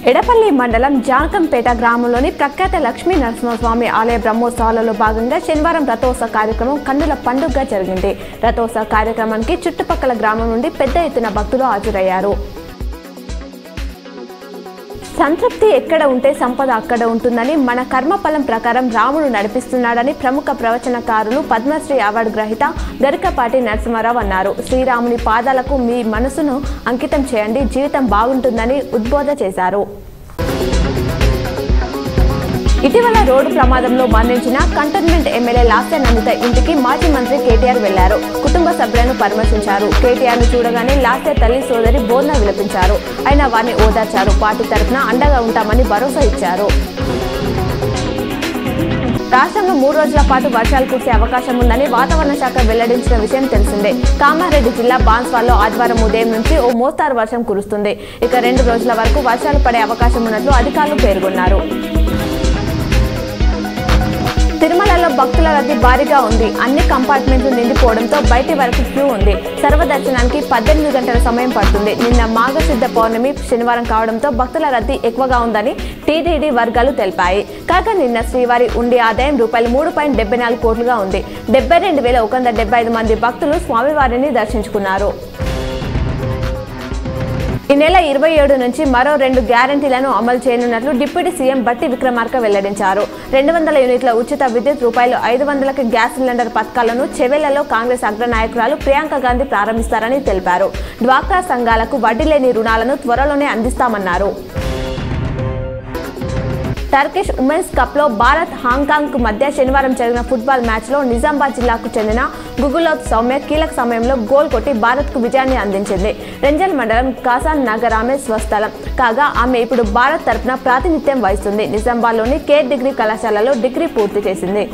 ఎడపల్లి మండలం జానకంపేట గ్రామంలోని ప్రఖ్యాత లక్ష్మీ నరసింహస్వామి ఆలయ బ్రహ్మోత్సవాలలో భాగంగా శనివారం రథోత్సవ కార్యక్రమం కన్నుల పండుగగా జరిగింది. రథోత్సవ కార్యక్రమానికి చుట్టుపక్కల గ్రామం నుండి పెద్ద ఎత్తున భక్తులు హాజరయ్యారు. సంతృప్తి ఎక్కడ ఉంటే సంపద అక్కడ ఉంటుందని, మన కర్మఫలం ప్రకారం రాముడు నడిపిస్తున్నాడని ప్రముఖ ప్రవచనకారులు పద్మశ్రీ అవార్డు గ్రహీత గరికపాటి నరసింహారావు అన్నారు. శ్రీరాముని పాదాలకు మీ మనసును అంకితం చేయండి, జీవితం బాగుంటుందని ఉద్బోధ చేశారు. ఇటీవల రోడ్డు ప్రమాదంలో మరణించిన కంటోన్మెంట్ ఎమ్మెల్యే లాస్య నందిత ఇంటికి మాజీ మంత్రి కేటీఆర్ వెళ్లారు. కుటుంబ సభ్యులను పరామర్శించారు. కేటీఆర్ ను చూడగానే లాస్య తల్లి సోదరి బోర్న విలపించారు. అయినా వారిని ఓదార్చారు. పార్టీ తరఫున అండగా ఉంటామని భరోసా ఇచ్చారు. రాష్ట్రంలో 3 రోజుల పాటు వర్షాలు కురిసే అవకాశం ఉందని వాతావరణ శాఖ వెల్లడించిన విషయం తెలిసిందే. కామారెడ్డి జిల్లా బాన్స్వాల్లో ఆదివారం ఉదయం నుంచి ఓ మోస్తారు వర్షం కురుస్తుంది. ఇక 2 రోజుల వరకు వర్షాలు పడే అవకాశం ఉన్నట్లు అధికారులు పేర్కొన్నారు. తిరుమలలో భక్తుల రద్దీ భారీగా ఉంది. అన్ని కంపార్ట్మెంట్లు నిండిపోవడంతో బయటి వరకు క్యూ ఉంది. సర్వదర్శనానికి 18 గంటల సమయం పడుతుంది. నిన్న మాఘశుద్ధ పౌర్ణమి శనివారం కావడంతో భక్తుల రద్దీ ఎక్కువగా ఉందని టీటీడీ వర్గాలు తెలిపాయి. కాగా నిన్న శ్రీవారి ఉండి ఆదాయం రూపాయలు 3.74 కోట్లుగా ఉంది. 72,175 మంది భక్తులు స్వామివారిని దర్శించుకున్నారు. ఈ నెల 27 నుంచి మరో 2 గ్యారంటీలను అమలు చేయనున్నట్లు డిప్యూటీ సీఎం బట్టి విక్రమార్క వెల్లడించారు. 200 యూనిట్ల ఉచిత విద్యుత్, రూపాయలు 500కి గ్యాస్ సిలిండర్ పథకాలను చెవెళ్లలో కాంగ్రెస్ అగ్రనాయకురాలు ప్రియాంక గాంధీ ప్రారంభిస్తారని తెలిపారు. డ్వాక్రా సంఘాలకు వడ్డీ లేని రుణాలను త్వరలోనే అందిస్తామన్నారు. టర్కిష్ ఉమెన్స్ కప్ లో భారత్ హాంకాంగ్ మధ్య శనివారం జరిగిన ఫుట్బాల్ మ్యాచ్ లో నిజామాబాద్ జిల్లాకు చెందిన గుగులోత్ సౌమ్య కీలక సమయంలో గోల్ కొట్టి భారత్ కు విజయాన్ని అందించింది. రెంజల్ మండలం కాసాన్ నగర్ ఆమె స్వస్థలం కాగా ఆమె ఇప్పుడు భారత్ తరపున ప్రాతినిధ్యం వహిస్తుంది. నిజామాబాద్ లోని కేర్ డిగ్రీ కళాశాలలో డిగ్రీ పూర్తి చేసింది.